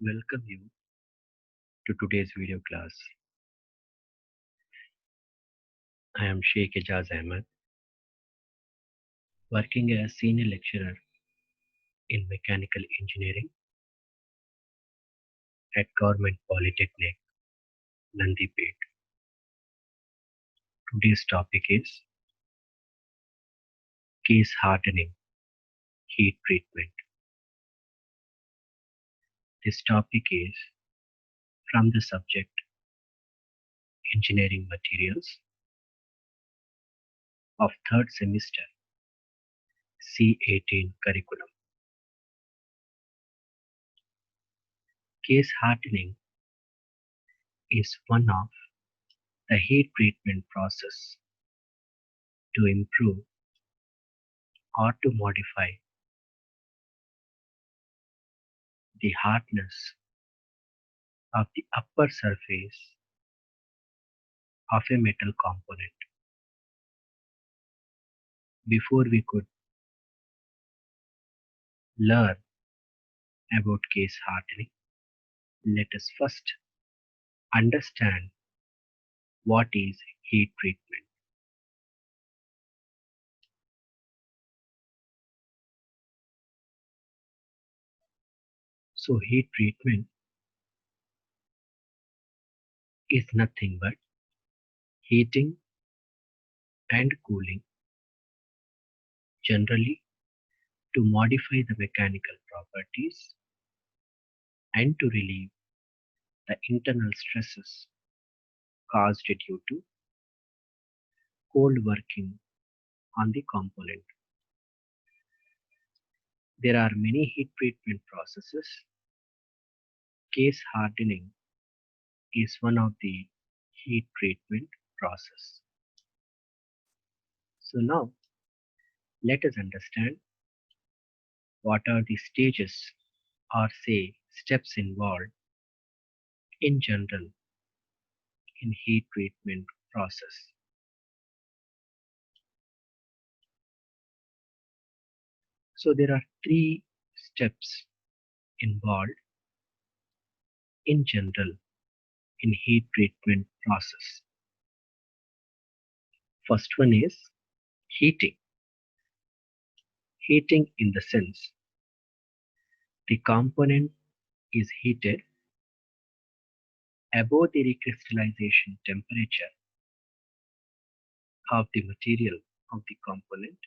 Welcome you to today's video class. I am Sheikh Ejaz Ahmed, working as senior lecturer in mechanical engineering at Government Polytechnic, Nandipet. Today's topic is case hardening heat treatment. This topic is from the subject Engineering Materials of third semester C18 curriculum. Case hardening is one of the heat treatment process to improve or to modify the hardness of the upper surface of a metal component. Before we could learn about case hardening, let us first understand what is heat treatment. So heat treatment is nothing but heating and cooling, generally to modify the mechanical properties and to relieve the internal stresses caused due to cold working on the component. There are many heat treatment processes. Case hardening is one of the heat treatment process. So now let us understand what are the stages or say steps involved in general in heat treatment process. So there are three steps involved in general in heat treatment process. First one is heating. Heating in the sense the component is heated above the recrystallization temperature of the material of the component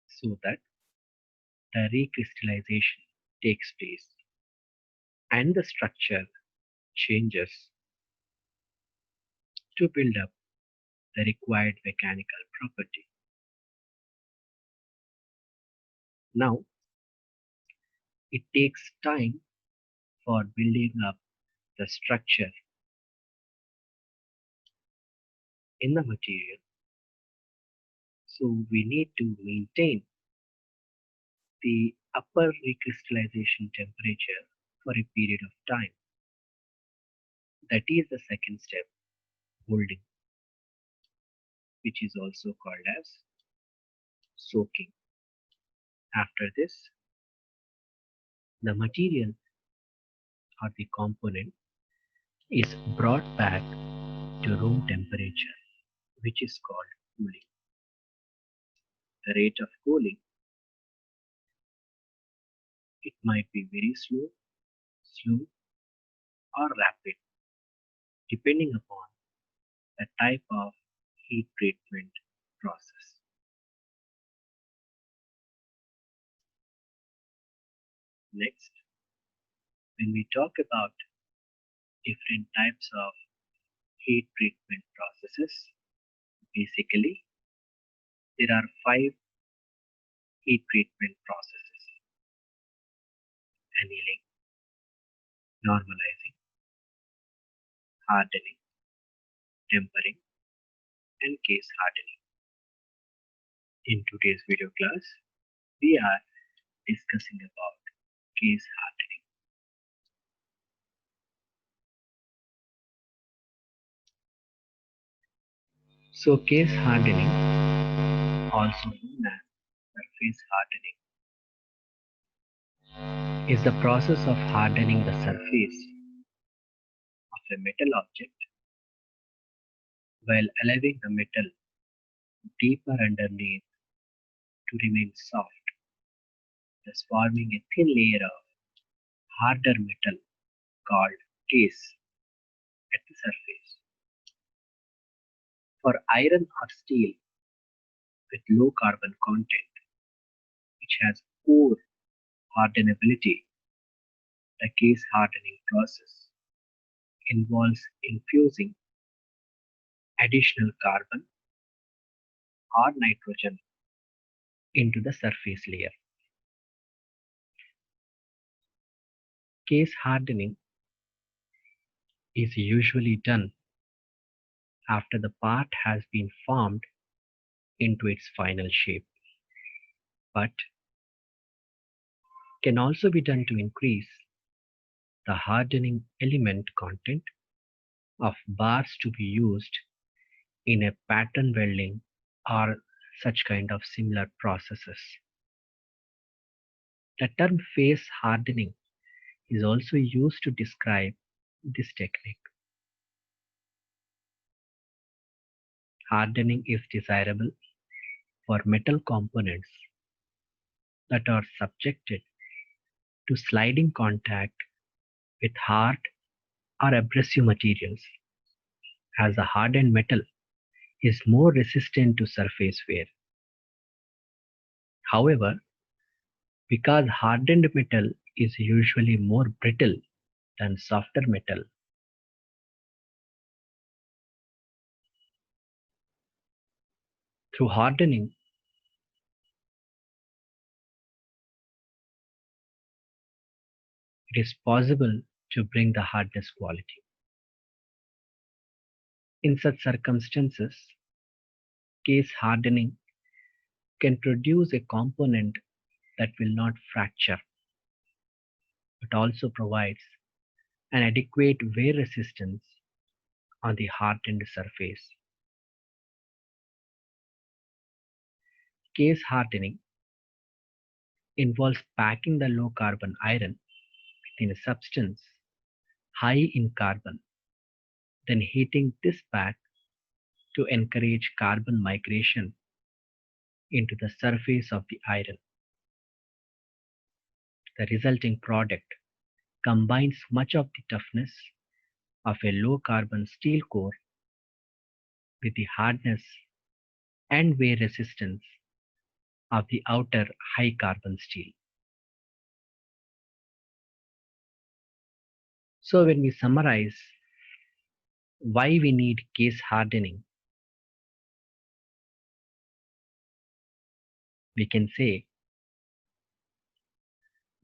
so that the recrystallization takes place and the structure changes to build up the required mechanical property. Now, it takes time for building up the structure in the material. So we need to maintain the upper recrystallization temperature for a period of time. That is the second step, holding, which is also called as soaking. After this, the material or the component is brought back to room temperature, which is called cooling. The rate of cooling, it might be very slow or rapid, depending upon the type of heat treatment process. Next, when we talk about different types of heat treatment processes, basically there are 5 heat treatment processes: annealing, normalizing, hardening, tempering, and case hardening. In today's video class, we are discussing about case hardening. So case hardening, also known as surface hardening, is the process of hardening the surface of a metal object while allowing the metal deeper underneath to remain soft, thus forming a thin layer of harder metal called case at the surface. For iron or steel with low carbon content, which has poor hardenability, the case hardening process involves infusing additional carbon or nitrogen into the surface layer. Case hardening is usually done after the part has been formed into its final shape, but can also be done to increase the hardening element content of bars to be used in a pattern welding or such kind of similar processes. The term phase hardening is also used to describe this technique. Hardening is desirable for metal components that are subjected to sliding contact with hard or abrasive materials, as a hardened metal is more resistant to surface wear. However, because hardened metal is usually more brittle than softer metal, through hardening, it is possible to bring the hardness quality. In such circumstances, case hardening can produce a component that will not fracture, but also provides an adequate wear resistance on the hardened surface. Case hardening involves packing the low carbon iron within a substance high in carbon, then heating this pack to encourage carbon migration into the surface of the iron. The resulting product combines much of the toughness of a low carbon steel core with the hardness and wear resistance of the outer high carbon steel. So when we summarize why we need case hardening, we can say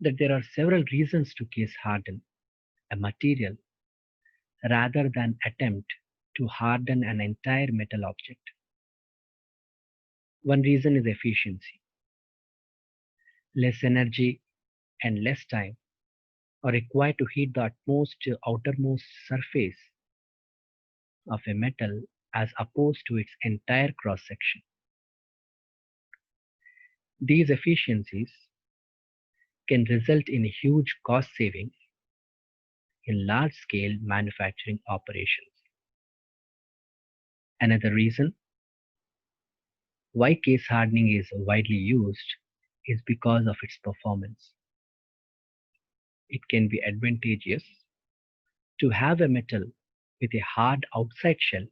that there are several reasons to case harden a material rather than attempt to harden an entire metal object. One reason is efficiency. Less energy and less time are required to heat the outermost surface of a metal as opposed to its entire cross section. These efficiencies can result in huge cost savings in large-scale manufacturing operations. Another reason why case hardening is widely used is because of its performance. It can be advantageous to have a metal with a hard outside shell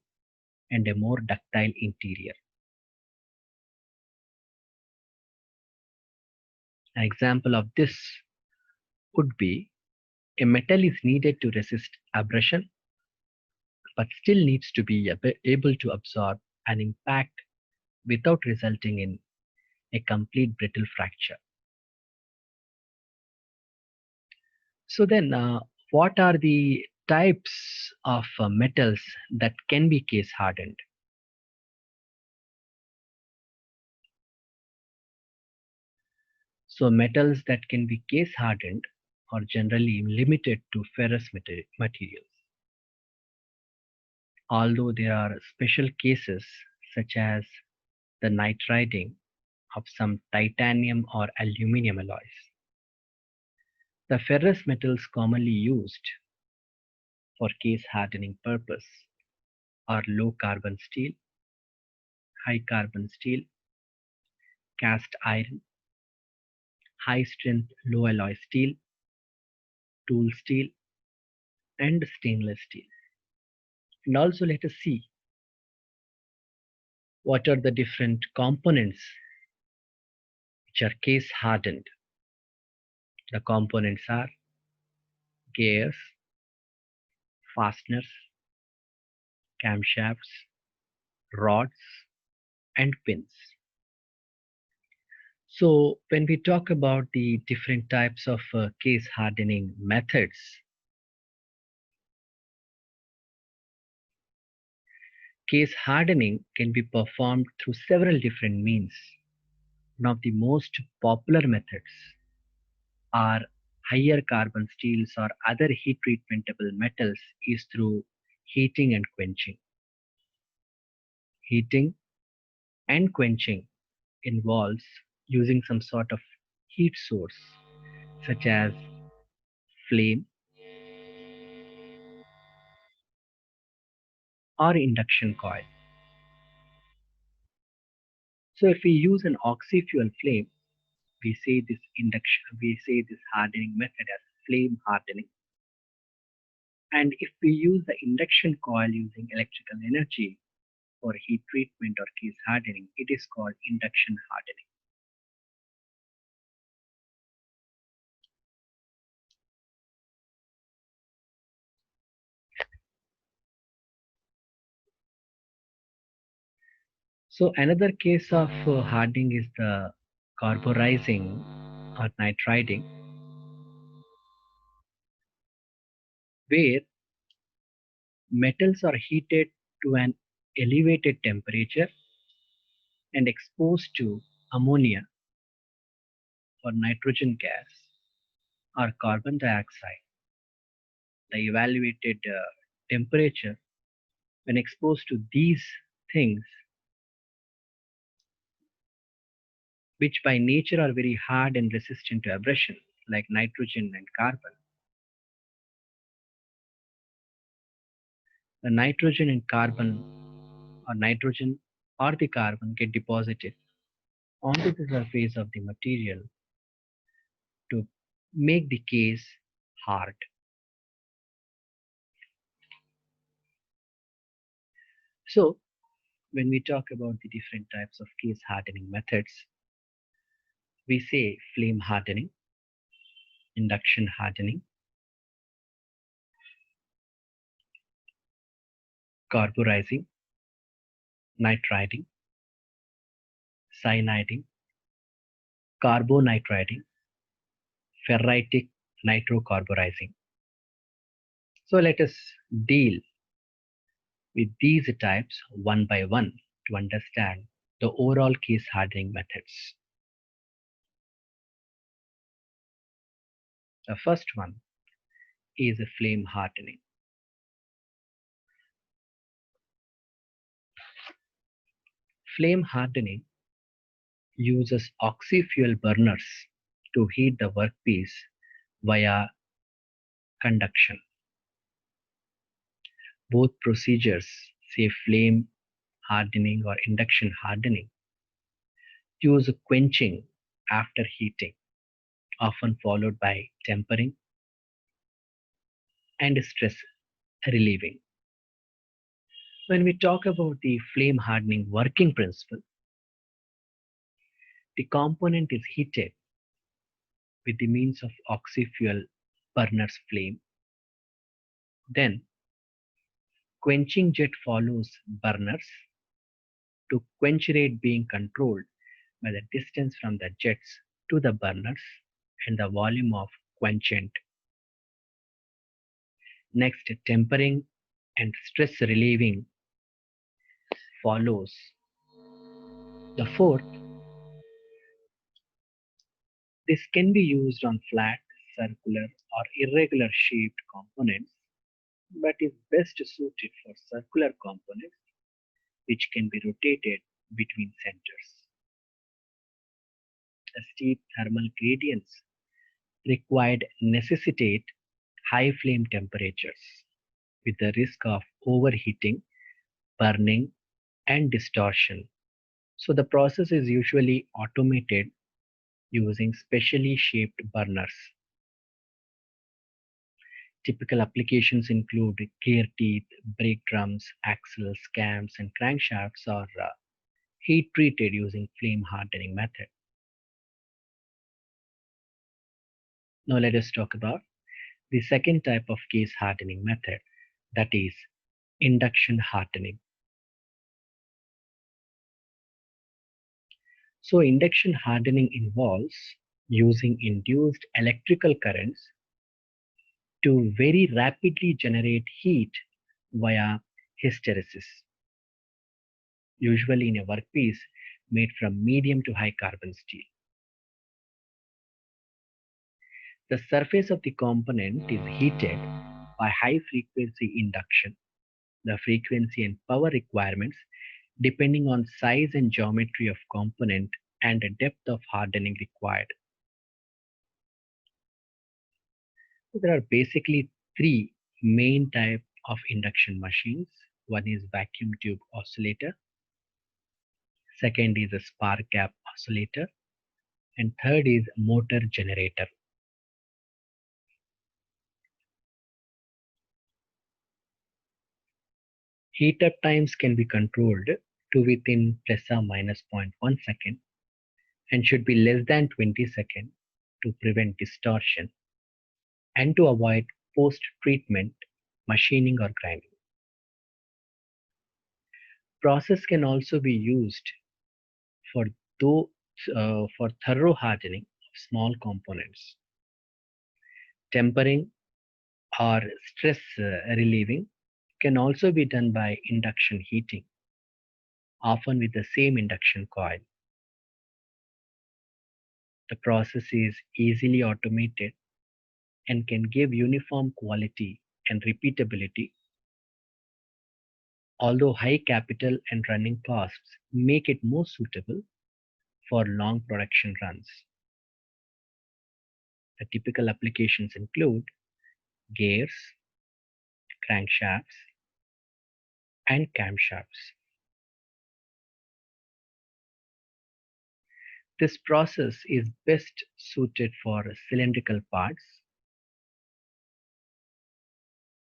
and a more ductile interior. An example of this would be a metal is needed to resist abrasion, but still needs to be able to absorb an impact without resulting in a complete brittle fracture. So then, what are the types of metals that can be case hardened? So metals that can be case hardened are generally limited to ferrous materials. Although there are special cases such as the nitriding of some titanium or aluminum alloys. The ferrous metals commonly used for case hardening purpose are low carbon steel, high carbon steel, cast iron, high strength low alloy steel, tool steel, and stainless steel. And also let us see what are the different components which are case hardened. The components are gears, fasteners, camshafts, rods, and pins. So when we talk about the different types of case hardening methods, case hardening can be performed through several different means. One of the most popular methods are higher carbon steels or other heat treatmentable metals is through heating and quenching. Heating and quenching involves using some sort of heat source such as flame or induction coil. So if we use an oxy-fuel flame, we say this hardening method as flame hardening. And if we use the induction coil using electrical energy for heat treatment or case hardening, it is called induction hardening. So another case of hardening is the carburizing or nitriding, where metals are heated to an elevated temperature and exposed to ammonia or nitrogen gas or carbon dioxide. The evaluated temperature when exposed to these things, which by nature are very hard and resistant to abrasion, like nitrogen and carbon, the nitrogen and carbon or nitrogen or the carbon get deposited onto the surface of the material to make the case hard. So when we talk about the different types of case hardening methods, we say flame hardening, induction hardening, carburizing, nitriding, cyaniding, carbonitriding, ferritic nitrocarburizing. So let us deal with these types one by one to understand the overall case hardening methods. The first one is a flame hardening. Flame hardening uses oxy-fuel burners to heat the workpiece via conduction. Both procedures, say flame hardening or induction hardening, use quenching after heating, often followed by tempering and stress relieving. When we talk about the flame hardening working principle, the component is heated with the means of oxy-fuel burner's flame. Then quenching jet follows burners to quench rate being controlled by the distance from the jets to the burners and the volume of quenchant. Next, tempering and stress relieving follows. The fourth, this can be used on flat, circular, or irregular shaped components, but is best suited for circular components which can be rotated between centers. The steep thermal gradients required necessitate high flame temperatures with the risk of overheating, burning, and distortion. So the process is usually automated using specially shaped burners. Typical applications include gear teeth, brake drums, axles, cams, and crankshafts are heat treated using flame hardening method. Now let us talk about the second type of case hardening method, that is induction hardening. So induction hardening involves using induced electrical currents to very rapidly generate heat via hysteresis, usually in a workpiece made from medium to high carbon steel. The surface of the component is heated by high frequency induction. The frequency and power requirements depending on size and geometry of component and the depth of hardening required. There are basically three main types of induction machines. One is vacuum tube oscillator, second is a spark gap oscillator, and third is motor generator. Heat up times can be controlled to within plus or minus 0.1 second and should be less than 20 seconds to prevent distortion and to avoid post-treatment machining or grinding. Process can also be used for for thorough hardening of small components. Tempering or stress relieving can also be done by induction heating, often with the same induction coil. The process is easily automated and can give uniform quality and repeatability, although high capital and running costs make it more suitable for long production runs. The typical applications include gears, crankshafts, and camshafts. This process is best suited for cylindrical parts.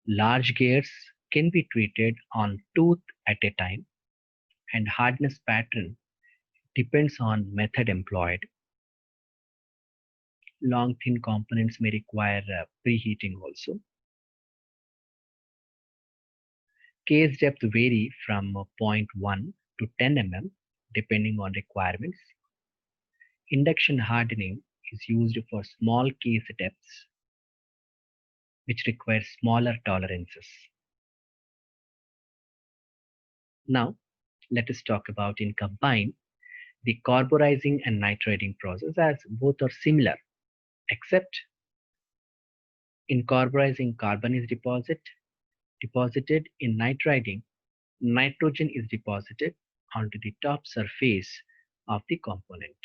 Large gears can be treated on tooth at a time, and hardness pattern depends on method employed. Long thin components may require preheating also. Case depth vary from 0.1 to 10 mm depending on requirements. Induction hardening is used for small case depths which require smaller tolerances. Now, let us talk about in combine the carburizing and nitriding process, as both are similar, except in carburizing carbon is deposited, in nitriding nitrogen is deposited onto the top surface of the component.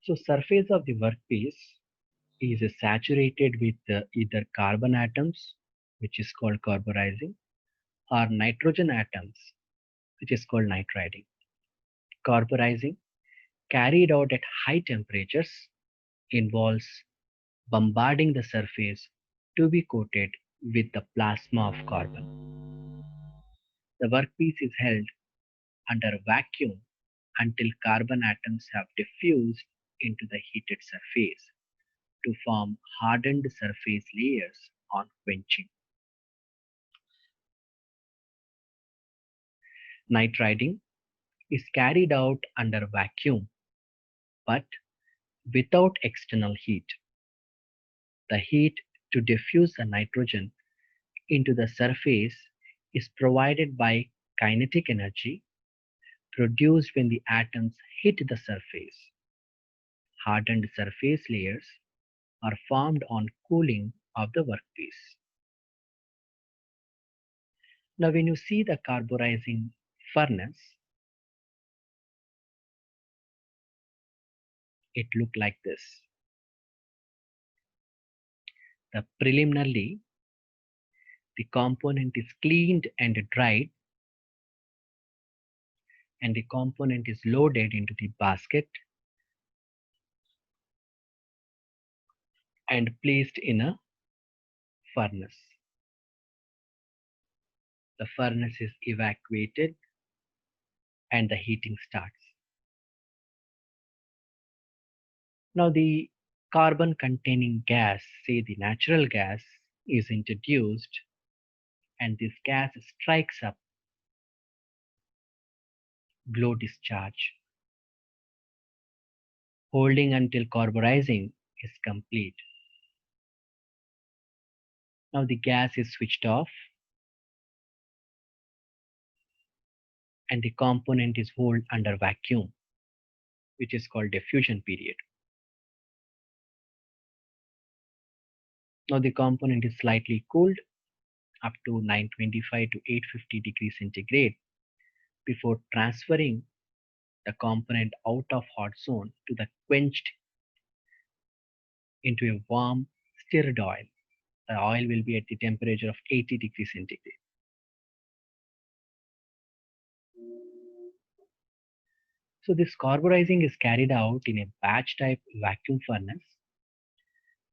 So surface of the workpiece is saturated with either carbon atoms, which is called carburizing, or nitrogen atoms, which is called nitriding. Carburizing, carried out at high temperatures, involves bombarding the surface to be coated with the plasma of carbon. The workpiece is held under vacuum until carbon atoms have diffused into the heated surface to form hardened surface layers on quenching. Nitriding is carried out under vacuum but without external heat. The heat to diffuse the nitrogen into the surface is provided by kinetic energy produced when the atoms hit the surface. hardened surface layers are formed on cooling of the workpiece. Now, when you see the carburizing furnace, it looked like this. Preliminarily, the component is cleaned and dried, and the component is loaded into the basket and placed in a furnace. The furnace is evacuated and the heating starts. Now the carbon containing gas, say the natural gas, is introduced, and this gas strikes up glow discharge, holding until carburizing is complete. Now the gas is switched off and the component is held under vacuum, which is called diffusion period. Now the component is slightly cooled up to 925 to 850 degrees centigrade before transferring the component out of hot zone to the quenched into a warm stirred oil. The oil will be at the temperature of 80 degrees centigrade. So this carburizing is carried out in a batch type vacuum furnace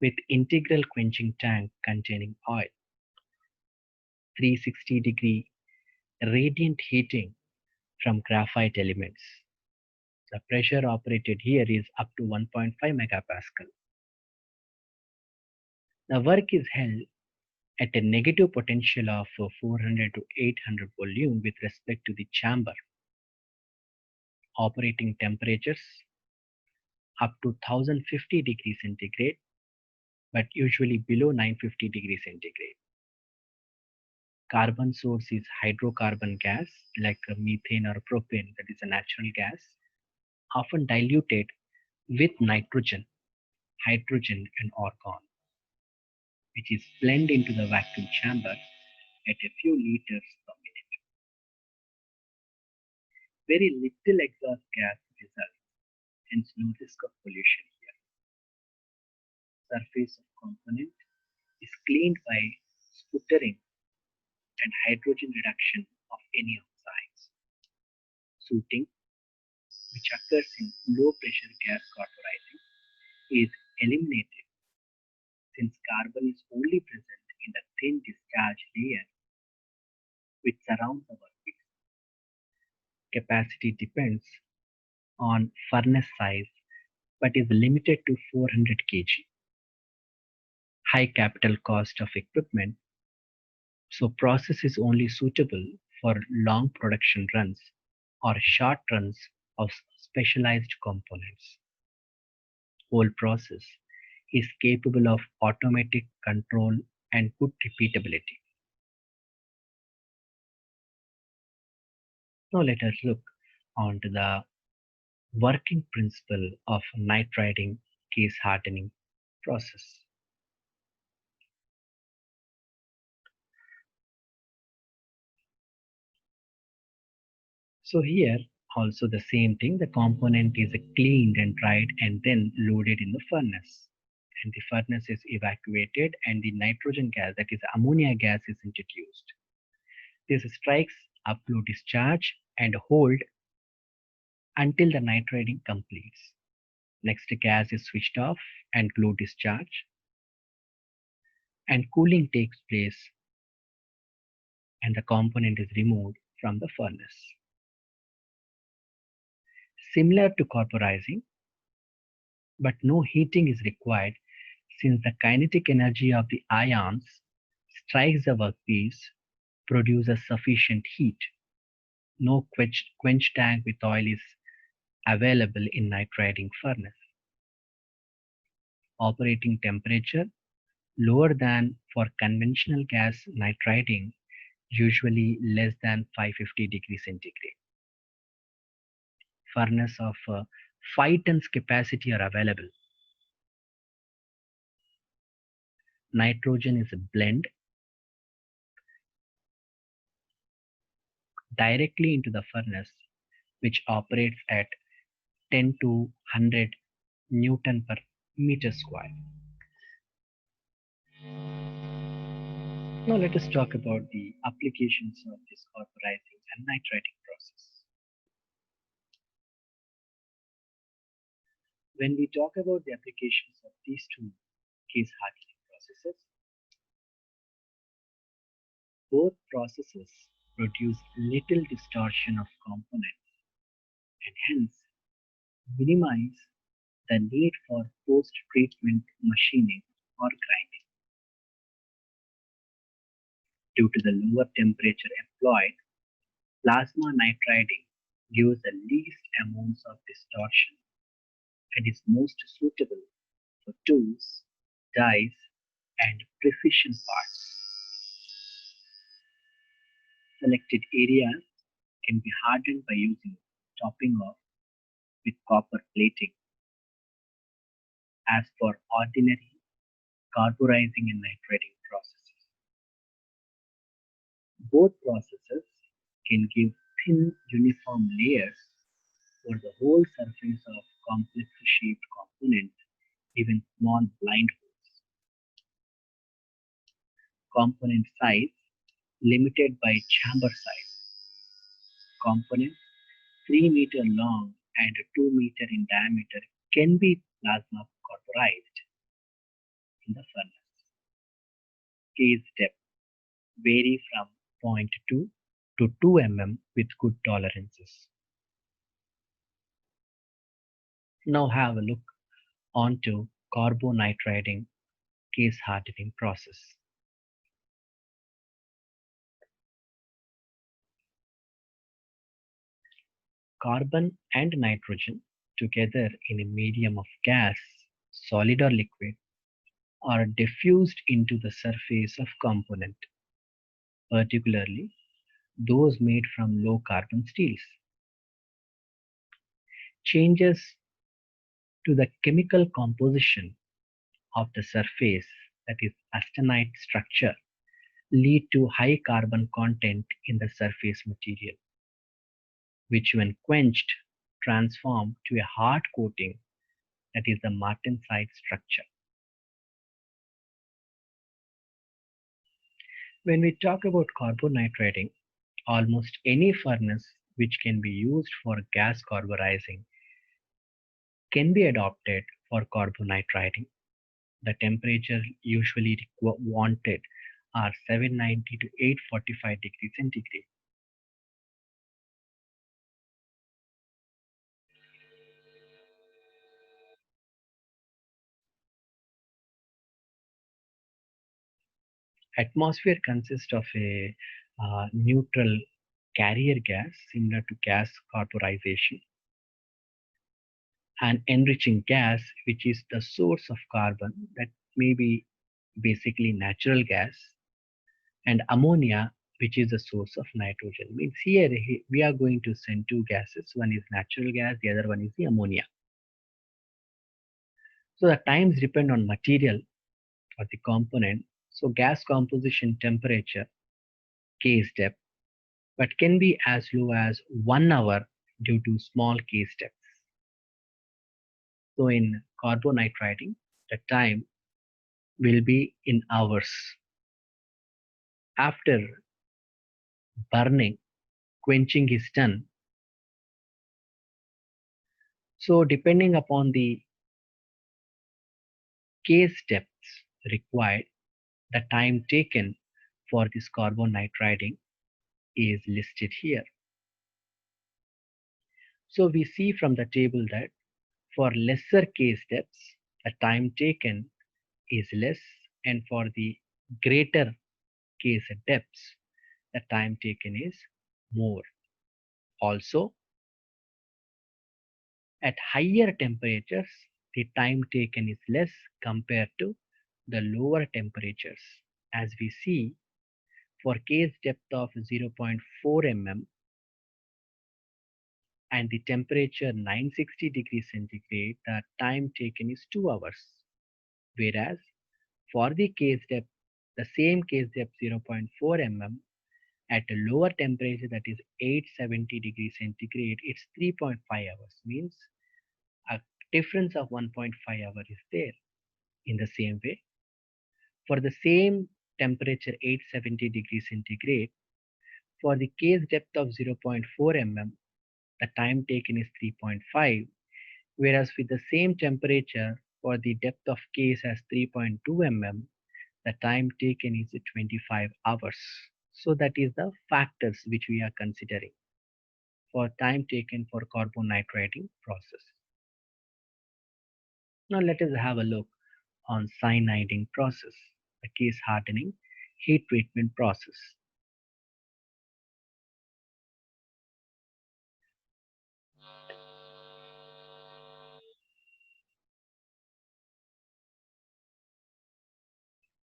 with integral quenching tank containing oil, 360-degree radiant heating from graphite elements. The pressure operated here is up to 1.5 megapascal. The work is held at a negative potential of 400 to 800 volume with respect to the chamber. Operating temperatures up to 1050 degrees centigrade, but usually below 950 degrees centigrade. Carbon source is hydrocarbon gas like methane or propane, that is a natural gas, often diluted with nitrogen, hydrogen and argon, which is blended into the vacuum chamber at a few liters per minute. Very little exhaust gas results, hence no risk of pollution here. Surface of component is cleaned by sputtering and hydrogen reduction of any oxides. Sooting, which occurs in low pressure gas carburizing, is eliminated since carbon is only present in the thin discharge layer which surrounds the workpiece. Capacity depends on furnace size but is limited to 400 kg. High capital cost of equipment, so process is only suitable for long production runs or short runs of specialized components. Whole process is capable of automatic control and good repeatability. Now let us look onto the working principle of nitriding case hardening process. So here also the same thing, the component is cleaned and dried and then loaded in the furnace. And the furnace is evacuated and the nitrogen gas, that is ammonia gas, is introduced. This strikes upflow discharge and hold until the nitriding completes. Next, the gas is switched off and glow discharge, and cooling takes place and the component is removed from the furnace. Similar to carburizing, but no heating is required since the kinetic energy of the ions strikes the workpiece, produces sufficient heat. No quench tank with oil is available in nitriding furnace. Operating temperature lower than for conventional gas nitriding, usually less than 550 degrees centigrade. Furnace of 5 tons capacity are available. Nitrogen is a blend directly into the furnace, which operates at 10 to 100 Newton per meter square. Now let us talk about the applications of this carburizing and nitrating process. When we talk about the applications of these two case hardening processes, both processes produce little distortion of components and hence minimize the need for post-treatment machining or grinding. Due to the lower temperature employed, plasma nitriding gives the least amounts of distortion and is most suitable for tools, dies, and precision parts. Selected areas can be hardened by using topping off with copper plating. As for ordinary carburizing and nitrating processes, both processes can give thin uniform layers over the whole surface of complex shaped components, even small blind holes. Component size limited by chamber size. Components 3 meter long and 2 meter in diameter can be plasma carburized in the furnace. Case depth vary from 0.2 to 2 mm with good tolerances. Now have a look onto carbonitriding case hardening process. Carbon and nitrogen together in a medium of gas, solid or liquid, are diffused into the surface of component, particularly those made from low carbon steels. Changes to the chemical composition of the surface, that is austenite structure, lead to high carbon content in the surface material, which when quenched transform to a hard coating, that is the martensite structure. When we talk about carbonitriding, almost any furnace which can be used for gas carburizing can be adopted for carbonitriding. The temperature usually wanted are 790 to 845 degrees centigrade. Atmosphere consists of a neutral carrier gas similar to gas carburization, an enriching gas which is the source of carbon, that may be basically natural gas, and ammonia which is the source of nitrogen. Means here we are going to send two gases, one is natural gas, the other one is the ammonia. So the times depend on material or the component. So gas composition temperature, case depth, but can be as low as 1 hour due to small case depths. So in carbonitriding, the time will be in hours. After burning, quenching is done. So depending upon the case depths required, the time taken for this carbonitriding is listed here. So we see from the table that for lesser case depths, the time taken is less, and for the greater case depths, the time taken is more. Also, at higher temperatures, the time taken is less compared to the lower temperatures. As we see, for case depth of 0.4 mm, and the temperature 960 degrees centigrade, the time taken is 2 hours. Whereas for the case depth, the same case depth 0.4 mm at a lower temperature, that is 870 degrees centigrade, it's 3.5 hours. Means a difference of 1.5 hours is there. In the same way, for the same temperature 870 degrees centigrade, for the case depth of 0.4 mm, the time taken is 3.5, whereas with the same temperature for the depth of case as 3.2 mm, the time taken is 25 hours. So that is the factors which we are considering for time taken for carbonitriding process. Now let us have a look on cyaniding process, the case hardening heat treatment process.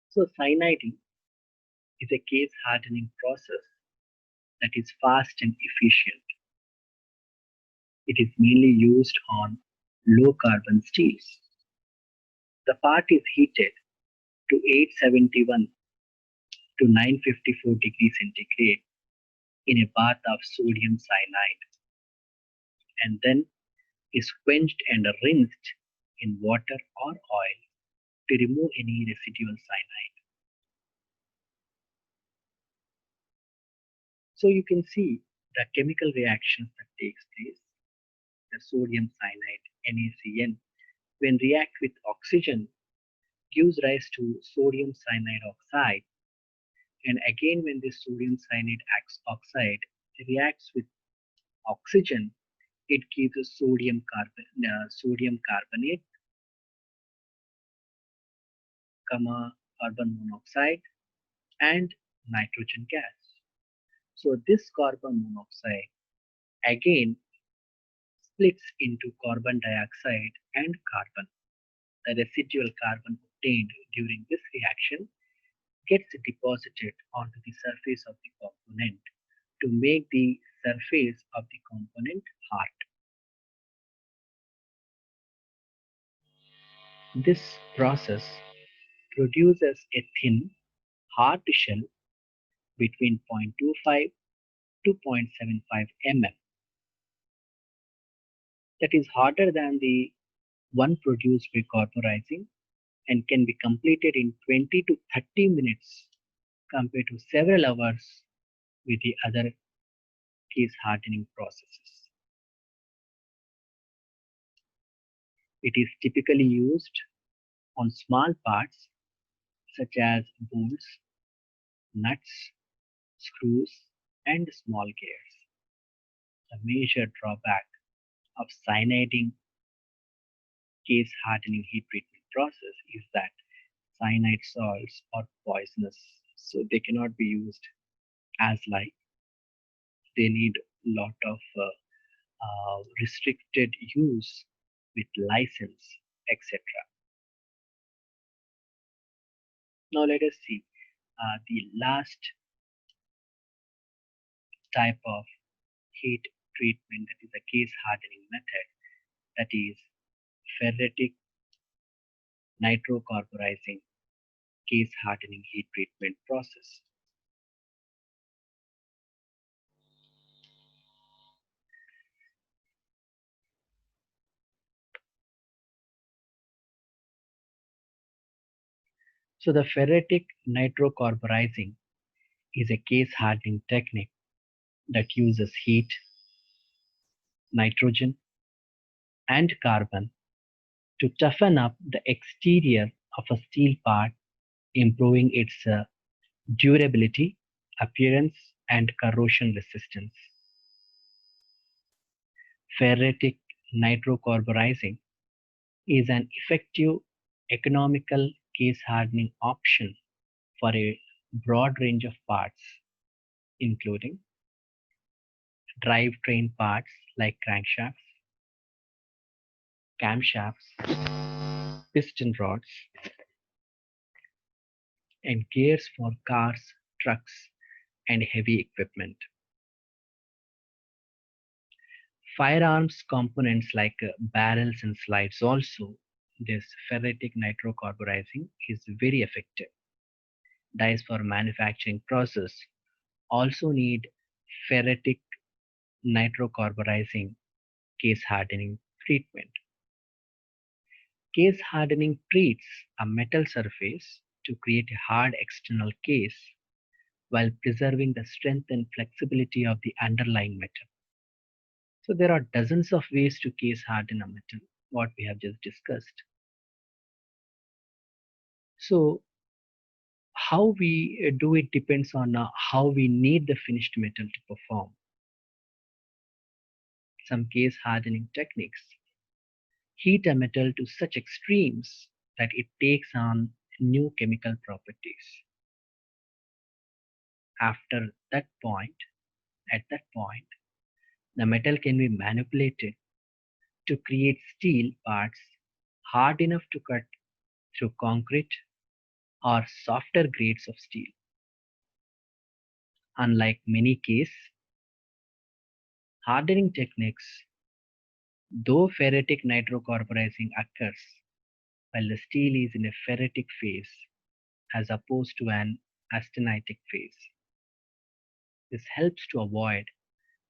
So cyaniding is a case hardening process that is fast and efficient. It is mainly used on low carbon steels. The part is heated to 871 to 954 degrees centigrade in a bath of sodium cyanide and then is quenched and rinsed in water or oil to remove any residual cyanide. So you can see the chemical reactions that takes place. The sodium cyanide NaCN when react with oxygen gives rise to sodium cyanide oxide, and again when this sodium cyanide oxide reacts with oxygen, it gives a sodium carbonate, carbon monoxide, and nitrogen gas. So this carbon monoxide again splits into carbon dioxide and carbon. The residual carbon obtained during this reaction gets deposited onto the surface of the component to make the surface of the component hard. This process produces a thin, hard shell between 0.25 to 0.75 mm that is harder than the one produced by carburizing and can be completed in 20 to 30 minutes compared to several hours with the other case hardening processes. It is typically used on small parts such as bolts, nuts, screws, and small gears. The major drawback of cyaniding case hardening heat treatment process is that cyanide salts are poisonous, so they cannot be used as like they need a lot of restricted use with license, etc. Now let us see the last type of heat treatment, that is a case hardening method, that is ferritic nitrocarburizing case hardening heat treatment process. So the ferritic nitrocarburizing is a case hardening technique that uses heat, nitrogen, and carbon to toughen up the exterior of a steel part, improving its durability, appearance, and corrosion resistance. Ferritic nitrocarburizing is an effective economical case hardening option for a broad range of parts, including drivetrain parts like crankshafts, camshafts, piston rods, and gears for cars, trucks, and heavy equipment. Firearms components like barrels and slide also, this ferritic nitrocarburizing is very effective. Dies for manufacturing process also need ferritic nitrocarburizing case hardening treatment. Case hardening treats a metal surface to create a hard external case while preserving the strength and flexibility of the underlying metal. So there are dozens of ways to case harden a metal, what we have just discussed. So how we do it depends on how we need the finished metal to perform. Some case hardening techniques heat a metal to such extremes that it takes on new chemical properties. After that point, at that point, the metal can be manipulated to create steel parts hard enough to cut through concrete or softer grades of steel. Unlike many case hardening techniques, though ferritic nitrocarburizing occurs while the steel is in a ferritic phase as opposed to an austenitic phase. This helps to avoid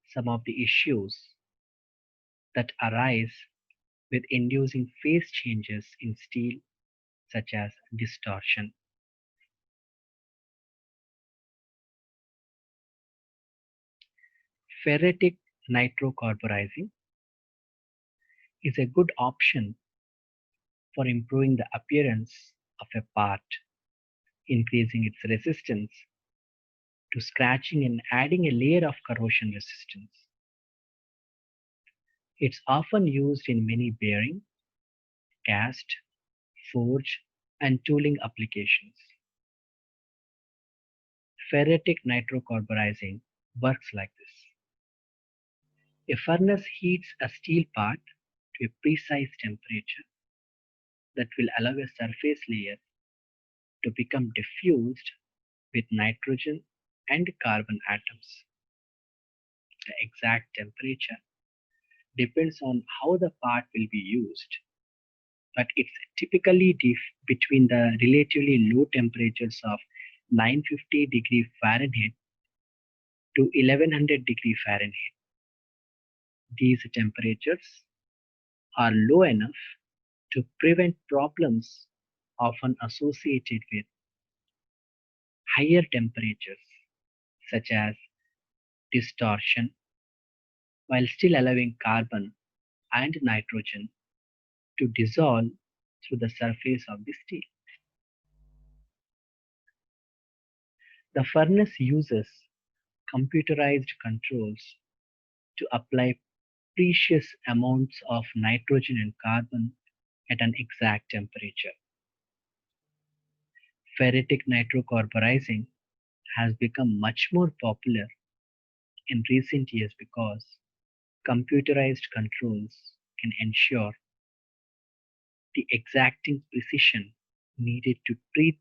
some of the issues that arise with inducing phase changes in steel, such as distortion. Ferritic nitrocarburizing is a good option for improving the appearance of a part, increasing its resistance to scratching and adding a layer of corrosion resistance. It's often used in many bearing, cast, forge, and tooling applications. Ferritic nitrocarburizing works like this. A furnace heats a steel part to a precise temperature that will allow a surface layer to become diffused with nitrogen and carbon atoms. The exact temperature depends on how the part will be used, but it's typically between the relatively low temperatures of 950 degree Fahrenheit to 1100 degree Fahrenheit. These temperatures are low enough to prevent problems often associated with higher temperatures, such as distortion, while still allowing carbon and nitrogen to dissolve through the surface of the steel. The furnace uses computerized controls to apply precious amounts of nitrogen and carbon at an exact temperature. Ferritic nitrocarburizing has become much more popular in recent years because computerized controls can ensure the exacting precision needed to treat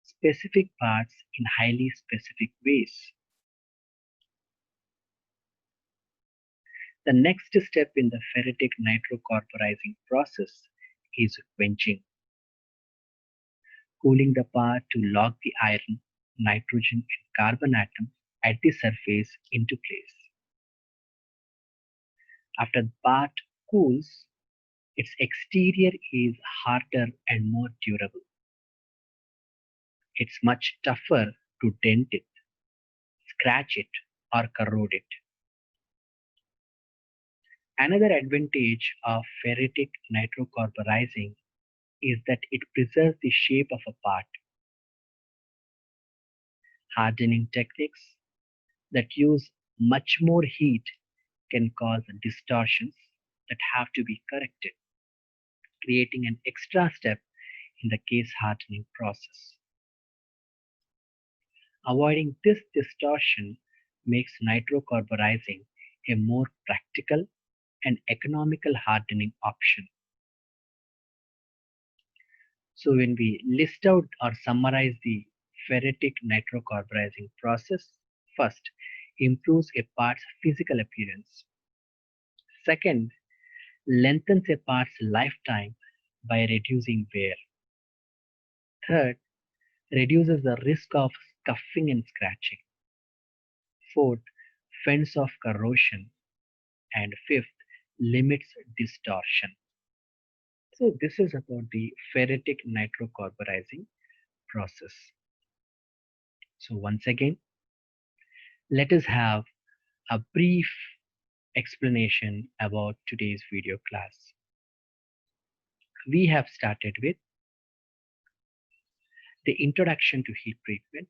specific parts in highly specific ways. The next step in the ferritic nitrocarburizing process is quenching, cooling the part to lock the iron, nitrogen, and carbon atoms at the surface into place. After the part cools, its exterior is harder and more durable. It's much tougher to dent it, scratch it, or corrode it. Another advantage of ferritic nitrocarburizing is that it preserves the shape of a part. Hardening techniques that use much more heat can cause distortions that have to be corrected, creating an extra step in the case hardening process. Avoiding this distortion makes nitrocarburizing a more practical and economical hardening option. So when we list out or summarize the ferritic nitrocarburizing process, first, improves a part's physical appearance. Second, lengthens a part's lifetime by reducing wear. Third, reduces the risk of scuffing and scratching. Fourth, fends off corrosion. And fifth, limits distortion. So this is about the ferritic nitrocarburizing process. So once again, let us have a brief explanation about today's video class. We have started with the introduction to heat treatment,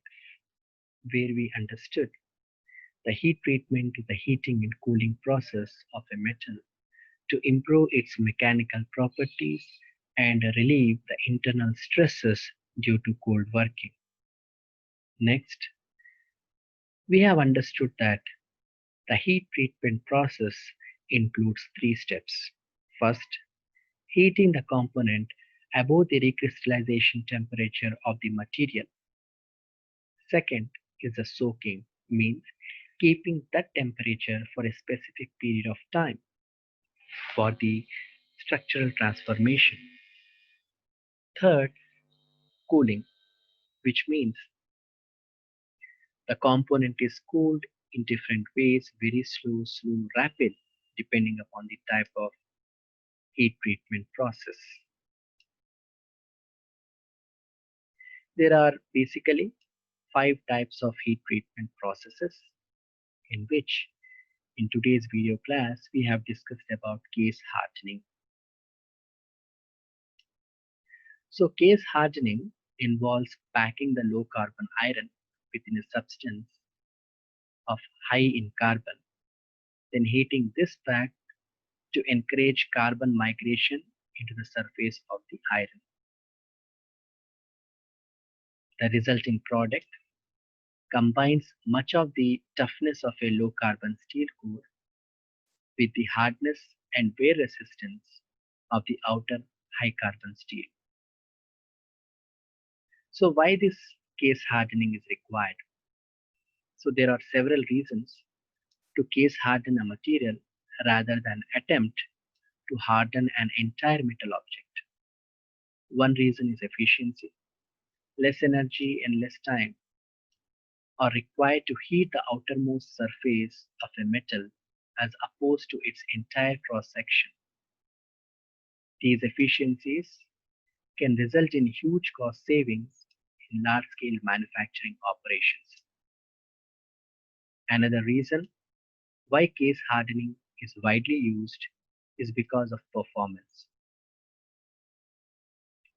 where we understood the heat treatment is the heating and cooling process of a metal to improve its mechanical properties and relieve the internal stresses due to cold working. Next, we have understood that the heat treatment process includes three steps. First, heating the component above the recrystallization temperature of the material. Second is the soaking, means keeping that temperature for a specific period of time for the structural transformation. Third, cooling, which means the component is cooled in different ways, very slow, rapid, depending upon the type of heat treatment process. There are basically 5 types of heat treatment processes in which in today's video class we have discussed about case hardening. So case hardening involves packing the low carbon iron within a substance of high in carbon, then heating this pack to encourage carbon migration into the surface of the iron. The resulting product combines much of the toughness of a low carbon steel core with the hardness and wear resistance of the outer high carbon steel. So why this case hardening is required? So there are several reasons to case harden a material rather than attempt to harden an entire metal object. One reason is efficiency. Less energy and less time are required to heat the outermost surface of a metal as opposed to its entire cross section. These efficiencies can result in huge cost savings in large-scale manufacturing operations. Another reason why case hardening is widely used is because of performance.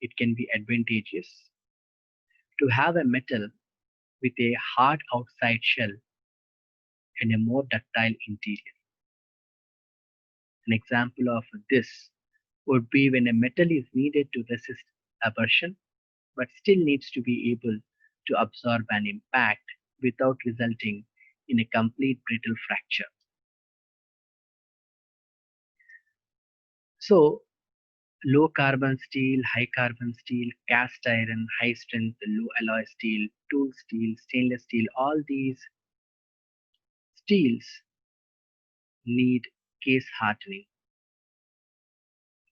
It can be advantageous to have a metal with a hard outside shell and a more ductile interior. An example of this would be when a metal is needed to resist abrasion but still needs to be able to absorb an impact without resulting in a complete brittle fracture. So, low carbon steel, high carbon steel, cast iron, high strength, low alloy steel, tool steel, stainless steel, all these steels need case hardening.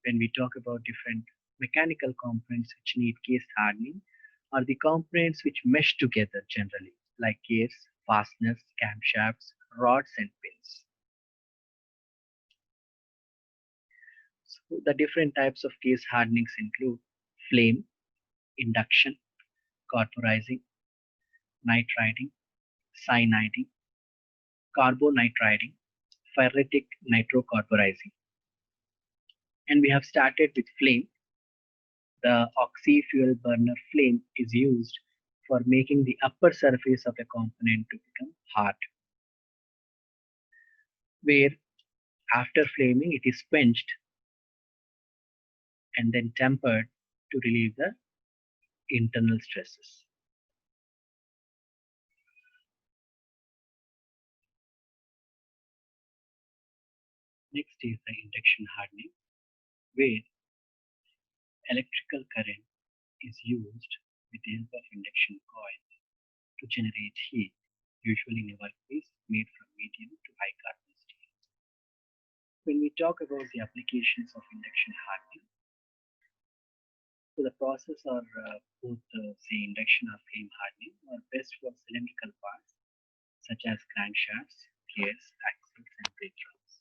When we talk about different mechanical components which need case hardening, are the components which mesh together generally, like gears, fasteners, camshafts, rods, and pins. So the different types of case hardenings include flame, induction, carburizing, nitriding, cyaniding, carbonitriding, ferritic nitrocarburizing. And we have started with flame. The oxy-fuel burner flame is used for making the upper surface of a component to become hard, where after flaming it is quenched and then tempered to relieve the internal stresses. Next is the induction hardening, where electrical current is used with the help of induction coil to generate heat, usually in a workpiece made from medium to high carbon steel. When we talk about the applications of induction hardening, so the process or both say induction or flame hardening are best for cylindrical parts such as crankshafts, gears, axles, and brake drums.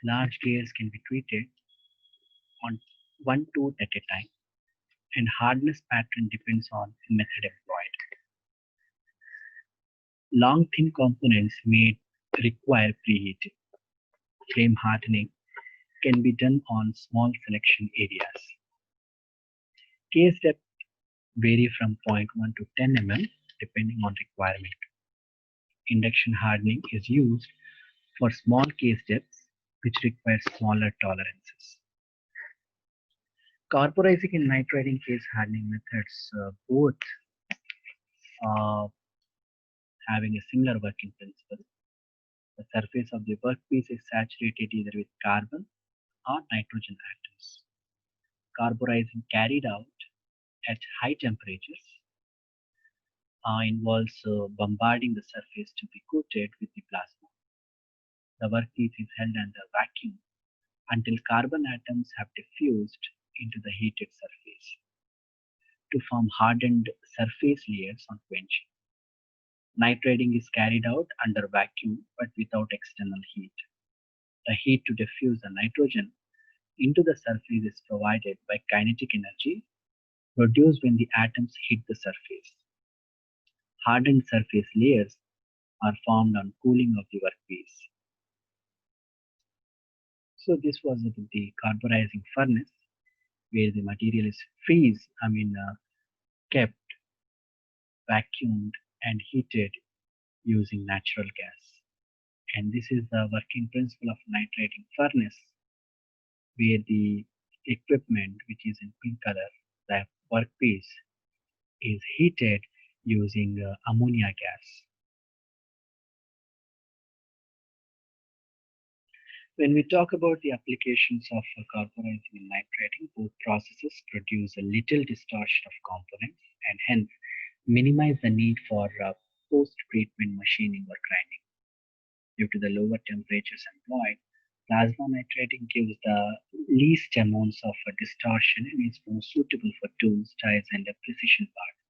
Large gears can be treated on one tooth at a time, and hardness pattern depends on the method employed. Long thin components may require preheating. Flame hardening can be done on small selection areas. Case depth vary from 0.1 to 10 mm depending on requirement. Induction hardening is used for small case depths which require smaller tolerances. Carburizing and nitriding case hardening methods both uh, having a similar working principle. The surface of the workpiece is saturated either with carbon or nitrogen atoms. Carburizing carried out at high temperatures involves bombarding the surface to be coated with the plasma. The workpiece is held under vacuum until carbon atoms have diffused into the heated surface to form hardened surface layers on quenching. Nitriding is carried out under vacuum but without external heat. The heat to diffuse the nitrogen into the surface is provided by kinetic energy produced when the atoms hit the surface. Hardened surface layers are formed on cooling of the workpiece. So this was the carburizing furnace where the material is kept, vacuumed and heated using natural gas. And this is the working principle of nitriding furnace where the equipment which is in pink color, the workpiece is heated using ammonia gas. When we talk about the applications of carburizing and nitriding, both processes produce a little distortion of components and hence minimize the need for post-treatment machining or grinding. Due to the lower temperatures employed, plasma nitriding gives the least amounts of distortion and is more suitable for tools, ties, and precision parts.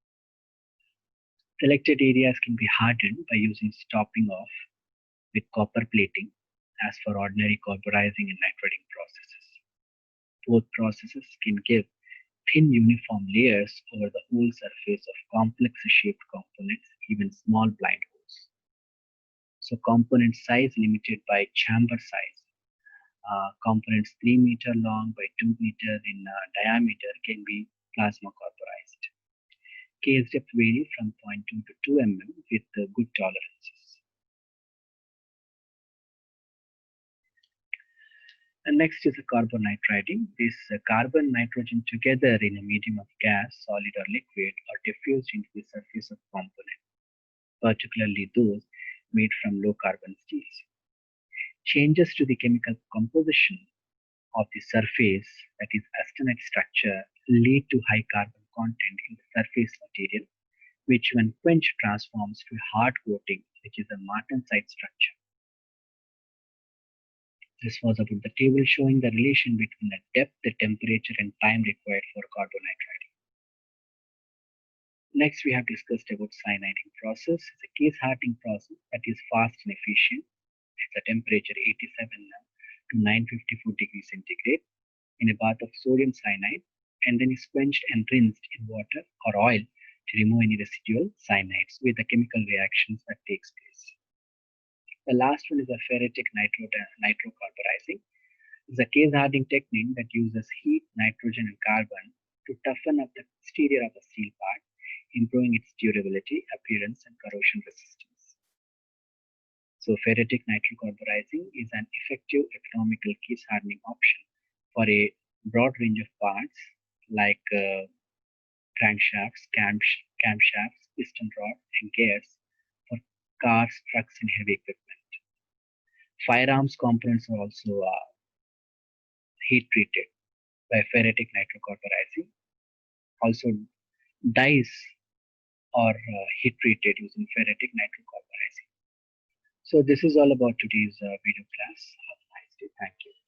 Selected areas can be hardened by using stopping off with copper plating as for ordinary carburizing and nitriding processes. Both processes can give thin uniform layers over the whole surface of complex shaped components, even small blind holes. So component size limited by chamber size. Components 3 meter long by 2 meter in diameter can be plasma carburized. Case depth vary from 0.2 to 2 mm with good tolerances. And next is a carbon nitriding. This carbon nitrogen together in a medium of gas, solid or liquid are diffused into the surface of component, particularly those made from low carbon steels. Changes to the chemical composition of the surface, that is austenite structure, lead to high carbon content in the surface material, which when quenched transforms to a hard coating, which is a martensite structure. This was about the table showing the relation between the depth, the temperature, and time required for carbon nitriding. Next, we have discussed about cyaniding process. It's a case hardening process that is fast and efficient. It's a temperature 87 to 954 degrees centigrade in a bath of sodium cyanide, and then is quenched and rinsed in water or oil to remove any residual cyanides with the chemical reactions that takes place. The last one is a ferritic nitrocarburizing. It's a case hardening technique that uses heat, nitrogen, and carbon to toughen up the exterior of a steel part, improving its durability, appearance, and corrosion resistance. So ferritic nitrocarburizing is an effective economical case hardening option for a broad range of parts like crankshafts, camshafts, piston rod, and gears for cars, trucks, and heavy equipment. Firearms components are also heat treated by ferritic nitrocarburizing. Also, dies are heat treated using ferritic nitrocarburizing. So this is all about today's video class. Have a nice day. Thank you.